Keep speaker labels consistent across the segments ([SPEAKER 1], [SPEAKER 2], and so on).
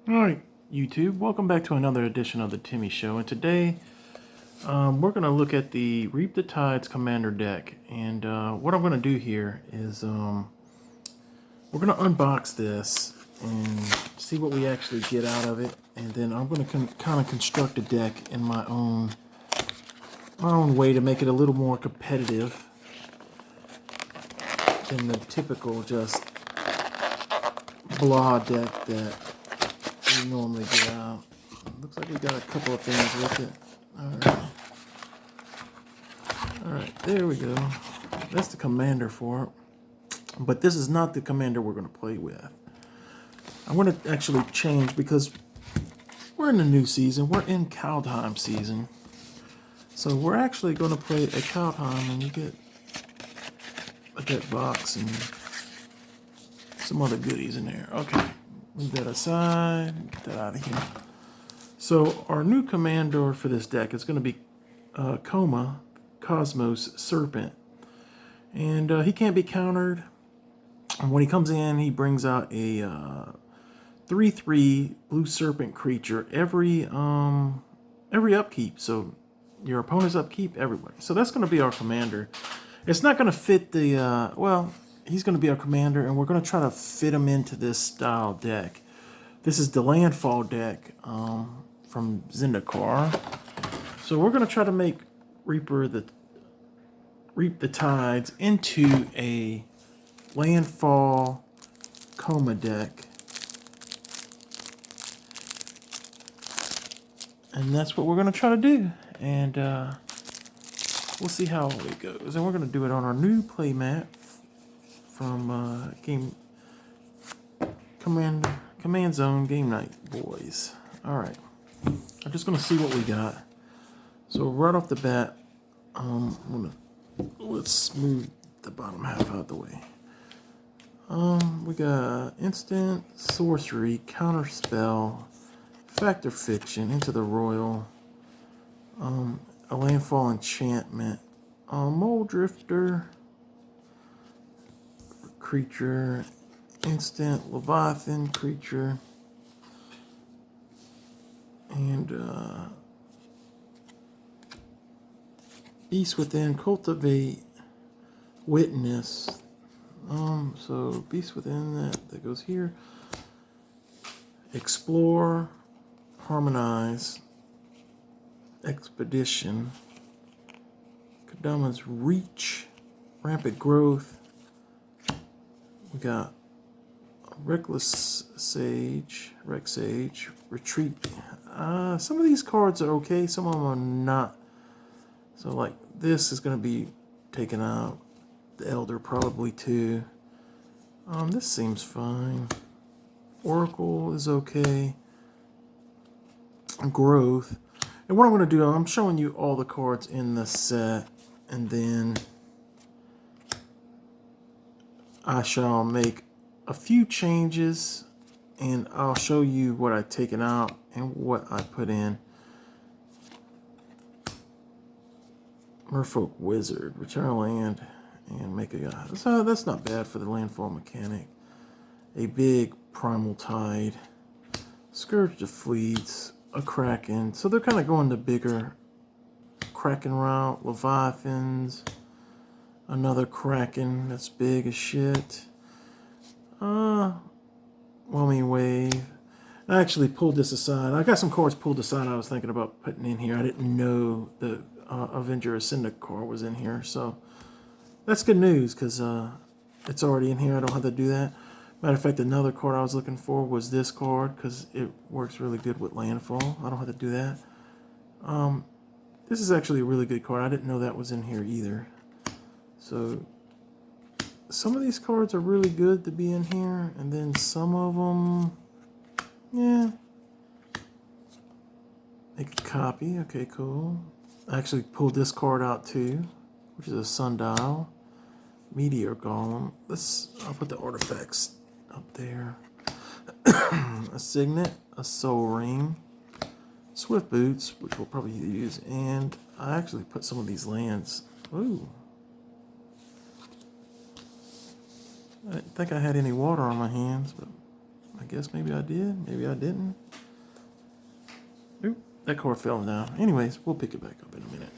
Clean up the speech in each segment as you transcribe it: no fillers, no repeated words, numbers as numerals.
[SPEAKER 1] Alright, YouTube, welcome back to another edition of the Timmy Show, and today we're going to look at the Reap the Tides Commander deck. And what I'm going to do here is we're going to unbox this and see what we actually get out of it, and then I'm going to kind of construct a deck in my own way to make it a little more competitive than the typical just blah deck that we normally get out. Looks like we got a couple of things with it. Alright, there we go. That's the commander for it. But this is not the commander we're going to play with. I'm going to actually change because we're in the new season. We're in Kaldheim season. So we're actually going to play a Kaldheim, and you get a deck box and some other goodies in there. Okay, leave that aside. Get that out of here. So our new commander for this deck is going to be Coma, Cosmos Serpent. And he can't be countered. And when he comes in, he brings out a 3/3 blue serpent creature every upkeep. So your opponent's upkeep, everybody. So that's going to be our commander. It's not going to fit the, well, he's going to be our commander, and we're going to try to fit him into this style deck. This is the Landfall deck from Zendikar. So we're going to try to make Reap the Tides into a Landfall Coma deck. And that's what we're going to try to do. And we'll see how it goes. And we're going to do it on our new playmat from Command Zone Game Night Boys. Alright. I'm just going to see what we got. So right off the bat, let's move the bottom half out the way. We got instant, sorcery, counter spell, factor fiction, into the royal, a landfall enchantment, mole drifter, creature, instant Leviathan creature, and Beast Within, cultivate, witness. So Beast Within, that goes here. Explore, harmonize, expedition, Kadama's reach, rampant growth. We got Reckless Sage, retreat. Some of these cards are okay, some of them are not. So like this is going to be taken out. The Elder probably too. This seems fine. Oracle is okay. Growth. And what I'm going to do, I'm showing you all the cards in the set, and then I shall make a few changes, and I'll show you what I've taken out and what I put in. Merfolk Wizard, return land and make a guy. So that's not bad for the landfall mechanic. A big Primal Tide, Scourge of Fleets, a Kraken. So they're kind of going the bigger Kraken route. Leviathans, another Kraken that's big as shit. Whelming Wave. I actually pulled this aside. I got some cards pulled aside I was thinking about putting in here. I didn't know the Avenger Zendikar was in here, so that's good news because it's already in here. I don't have to do that. Matter of fact, another card I was looking for was this card because it works really good with Landfall. I don't have to do that. This is actually a really good card. I didn't know that was in here either. So some of these cards are really good to be in here, and then some of them, yeah. Make a copy. Okay, cool. I actually pulled this card out too, which is a Sundial, Meteor Golem. I'll put the artifacts up there. A Signet, a Soul Ring, Swift Boots, which we'll probably use, and I actually put some of these lands. Ooh. I didn't think I had any water on my hands, but I guess maybe I did. Maybe I didn't. Oop, that card fell down. Anyways, we'll pick it back up in a minute.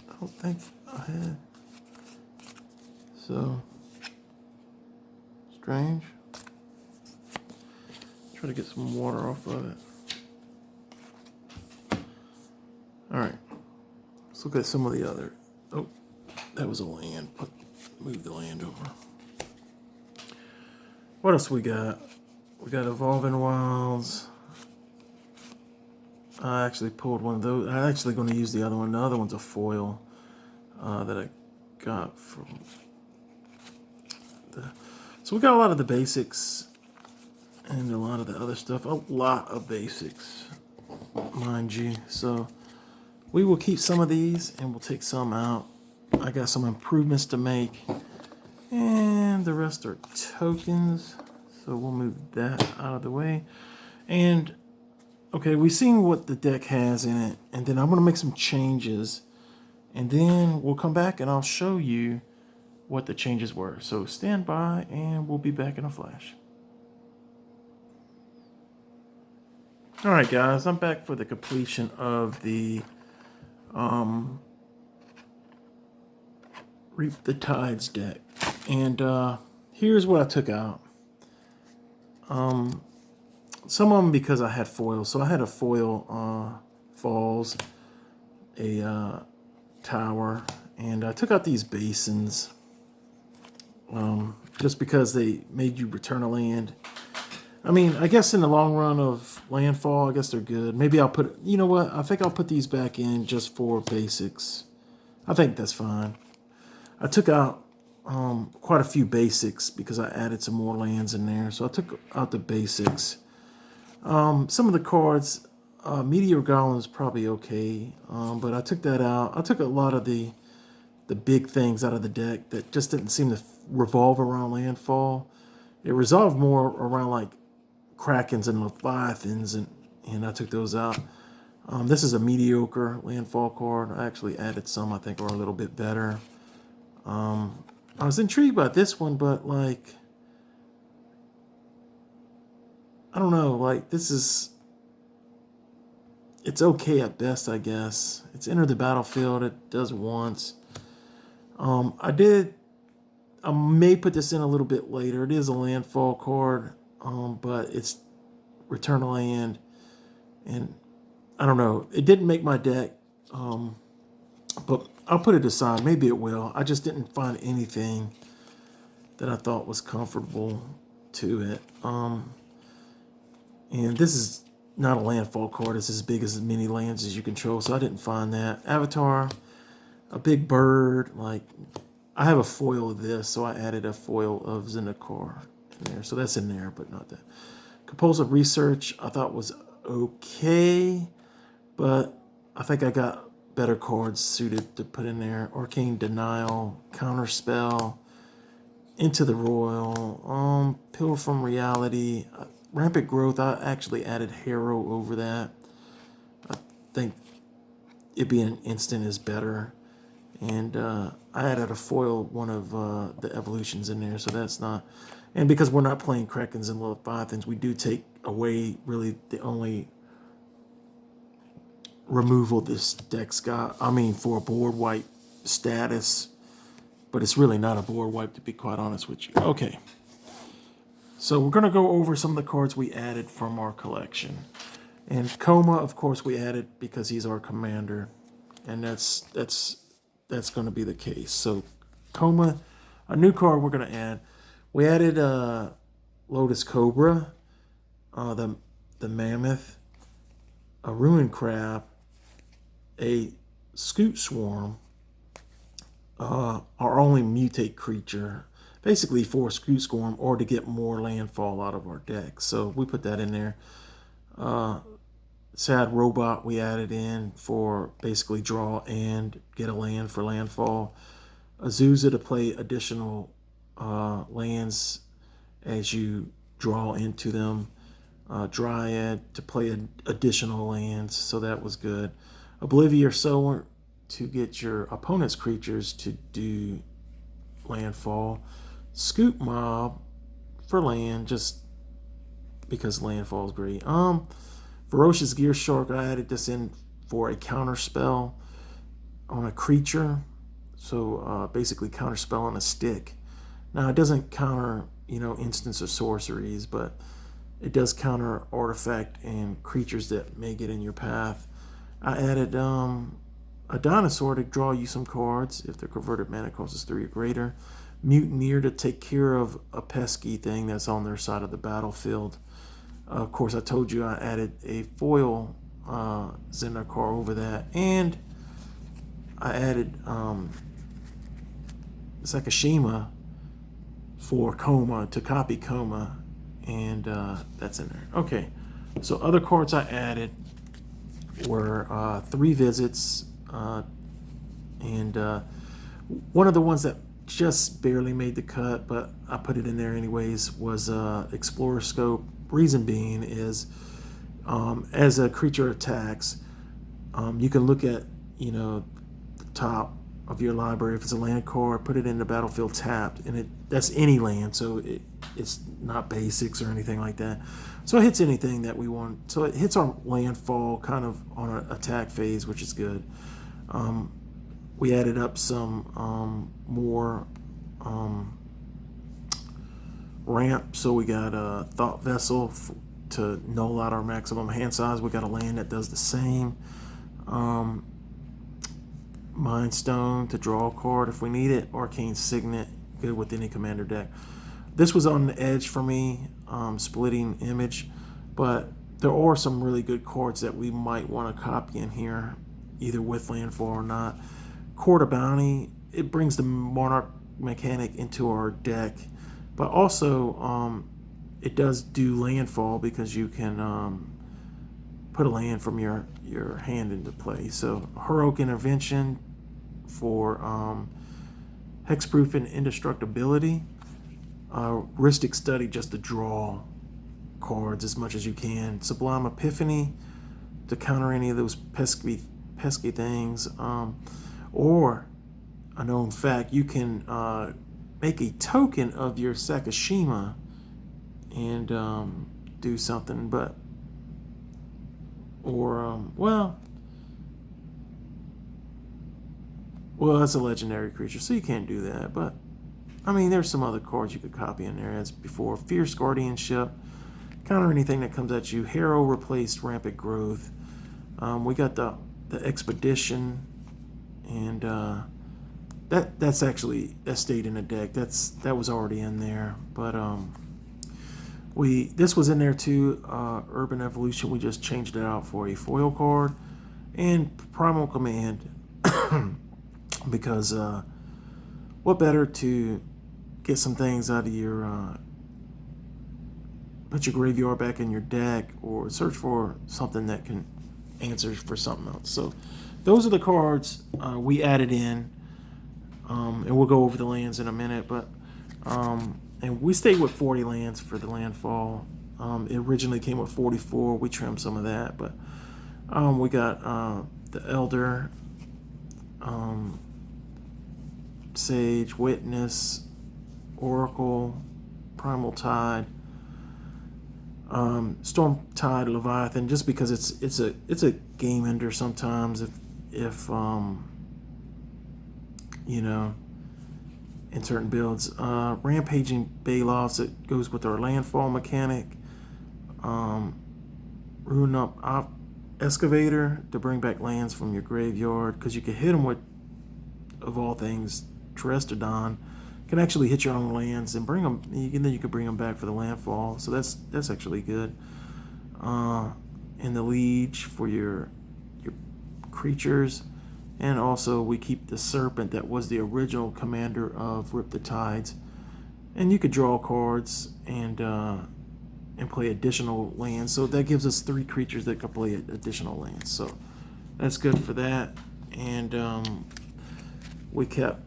[SPEAKER 1] I don't think I had. So, strange. Try to get some water off of it. Alright. Let's look at some of the other. Oh, that was a land. Move the land over. What else we got? We got Evolving Wilds. I actually pulled one of those. I'm actually going to use the other one. The other one's a foil that I got from the... So we got a lot of the basics and a lot of the other stuff. A lot of basics, mind you. So we will keep some of these and we'll take some out. I got some improvements to make. And the rest are tokens. So we'll move that out of the way. And, okay, we've seen what the deck has in it. And then I'm going to make some changes. And then we'll come back and I'll show you what the changes were. So stand by and we'll be back in a flash. Alright guys, I'm back for the completion of the Reap the Tides deck. And here's what I took out. Some of them because I had foils. So I had a foil falls, a tower, and I took out these basins just because they made you return a land. I mean, I guess in the long run of Landfall, I guess they're good. Maybe I'll put, you know what? I think I'll put these back in just for basics. I think that's fine. I took out quite a few basics because I added some more lands in there. So I took out the basics. Some of the cards, Meteor Golem's probably okay, but I took that out. I took a lot of the big things out of the deck that just didn't seem to revolve around Landfall. It resolved more around like Krakens and Leviathans, and I took those out. This is a mediocre Landfall card. I actually added some I think are a little bit better. I was intrigued by this one, but like, I don't know, like this is, it's okay at best, I guess. It's enter the battlefield, it does once. I may put this in a little bit later. It is a Landfall card, but it's return a land, and I don't know. It didn't make my deck, but I'll put it aside. Maybe it will. I just didn't find anything that I thought was comfortable to it. And this is not a Landfall card. It's as big as many lands as you control, so I didn't find that. Avatar, a big bird. Like, I have a foil of this, so I added a foil of Zendikar in there. So that's in there, but not that. Compulsive Research I thought was okay, but I think I got better cards suited to put in there. Arcane Denial, Counterspell, Into the Royal, Pill from Reality, Rampant Growth. I actually added Harrow over that. I think it being an instant is better. And I added a foil, one of the evolutions in there, so that's not... And because we're not playing Krakens and Leviathans, we do take away really the only removal this deck's got. I mean, for a board wipe status, but it's really not a board wipe, to be quite honest with you. Okay, so we're going to go over some of the cards we added from our collection. And Coma, of course, we added because he's our commander, and that's going to be the case. So Coma, a new card we're going to add. We added Lotus Cobra, the Mammoth, a Ruin Crab, a Scoot Swarm, our only mutate creature, basically for Scoot Swarm or to get more landfall out of our deck. So we put that in there. Sad Robot we added in for basically draw and get a land for landfall. Azusa to play additional lands as you draw into them. Dryad to play additional lands, so that was good. Oblivious Sower to get your opponent's creatures to do landfall. Scoop Mob for land, just because Landfall is great. Ferocious Gear Shark, I added this in for a counter spell on a creature. So basically counter spell on a stick. Now it doesn't counter, instants or sorceries, but it does counter artifact and creatures that may get in your path. I added a dinosaur to draw you some cards if their converted mana cost is 3 or greater. Mutineer to take care of a pesky thing that's on their side of the battlefield. Of course, I told you I added a foil Zendikar over that, and I added Sakashima for Coma to copy Coma, and that's in there. Okay, so other cards I added were 3 visits, and one of the ones that just barely made the cut, but I put it in there anyways, was Explorer Scope. Reason being is, as a creature attacks, you can look at, the top of your library. If it's a land card, put it in the battlefield tapped, and that's any land, so it's not basics or anything like that. So it hits anything that we want. So it hits our landfall kind of on an attack phase, which is good. We added up some more ramp, so we got a Thought Vessel to null out our maximum hand size. We got a land that does the same. Mind Stone to draw a card if we need it. Arcane Signet, good with any commander deck. This was on the edge for me, splitting Image, but there are some really good cards that we might want to copy in here, either with landfall or not. Court of Bounty, it brings the Monarch mechanic into our deck, but also it does do landfall because you can put a land from your hand into play. So Heroic Intervention for hexproof and indestructibility. Ristic Study just to draw cards as much as you can. Sublime Epiphany to counter any of those pesky things. Or a known fact, you can make a token of your Sakashima and do something, but well, that's a legendary creature, so you can't do that. But I mean, there's some other cards you could copy in there as before. Fierce Guardianship, counter anything that comes at you. Harrow replaced Rampant Growth. We got the Expedition, and that stayed in the deck. That was already in there, but this was in there too. Urban Evolution, we just changed it out for a foil card, and Primal Command because what better to get some things out of your put your graveyard back in your deck, or search for something that can answer for something else. So those are the cards we added in, and we'll go over the lands in a minute, but and we stayed with 40 lands for the landfall. It originally came with 44. We trimmed some of that, but we got the Elder, Sage, Witness, Oracle, Primal Tide, Storm Tide, Leviathan, just because it's a game ender sometimes if in certain builds. Rampaging Baloths, that goes with our landfall mechanic. Ruin Up Excavator to bring back lands from your graveyard, because you can hit them with, of all things, Terestodon. Can actually hit your own lands and bring them, and then you can bring them back for the landfall. So that's actually good. And the Liege for your creatures. And also we keep the Serpent that was the original commander of Rip the Tides. And you could draw cards and play additional lands. So that gives us 3 creatures that can play additional lands. So that's good for that. And we kept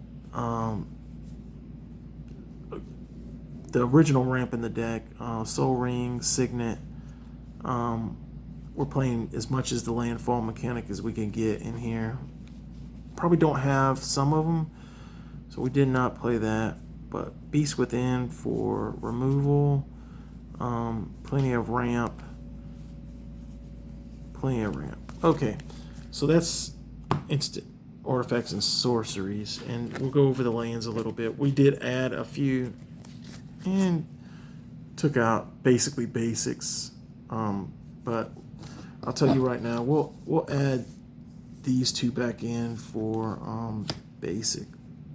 [SPEAKER 1] the original ramp in the deck, Soul Ring, Signet. We're playing as much as the landfall mechanic as we can get in here. Probably don't have some of them, so we did not play that. But Beast Within for removal, Plenty of ramp. Plenty of ramp. Okay, so that's instant artifacts and sorceries, and we'll go over the lands a little bit. We did add a few and took out basically basics, but I'll tell you right now, we'll add these two back in for basic,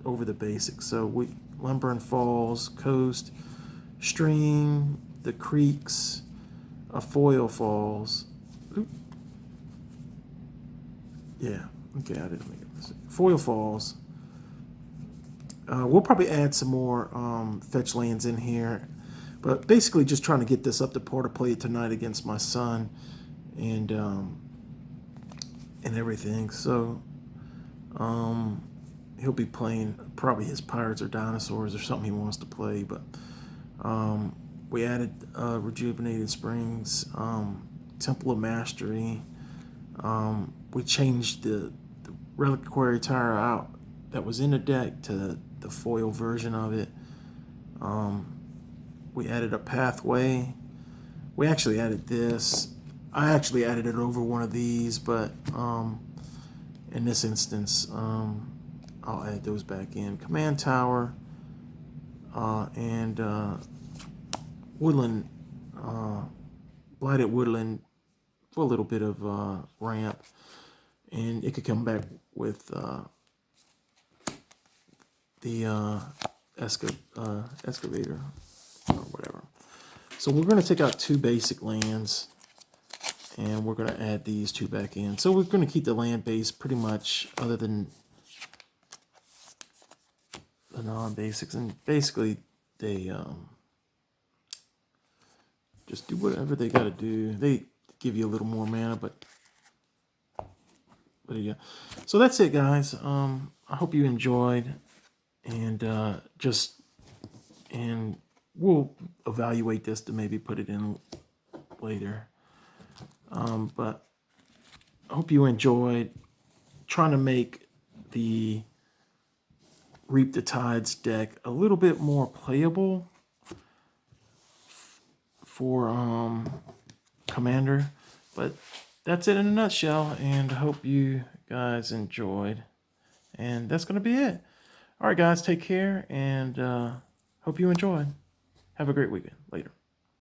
[SPEAKER 1] over the basics. So we Lumber and Falls, Coast, Stream, the Creeks, a Foil Falls. Oop. Yeah, okay, I didn't make it. Foil Falls. We'll probably add some more fetch lands in here, but basically just trying to get this up to par to play it tonight against my son, and everything. So he'll be playing probably his Pirates or Dinosaurs or something he wants to play. But we added Rejuvenated Springs, Temple of Mastery. We changed the Reliquary Tower out that was in the deck to the foil version of it. We added a Pathway. We actually added this. I actually added it over one of these, but in this instance, I'll add those back in. Command Tower and Woodland, Blighted Woodland for a little bit of ramp, and it could come back with the excavator or whatever. So we're going to take out two basic lands, and we're going to add these two back in. So we're going to keep the land base pretty much, other than the non-basics, and basically they just do whatever they got to do. They give you a little more mana, but yeah. So that's it, guys. I hope you enjoyed, and and we'll evaluate this to maybe put it in later. But I hope you enjoyed trying to make the Reap the Tides deck a little bit more playable for Commander. But that's it in a nutshell, and I hope you guys enjoyed. And that's going to be it. All right, guys, take care, and hope you enjoyed. Have a great weekend. Later.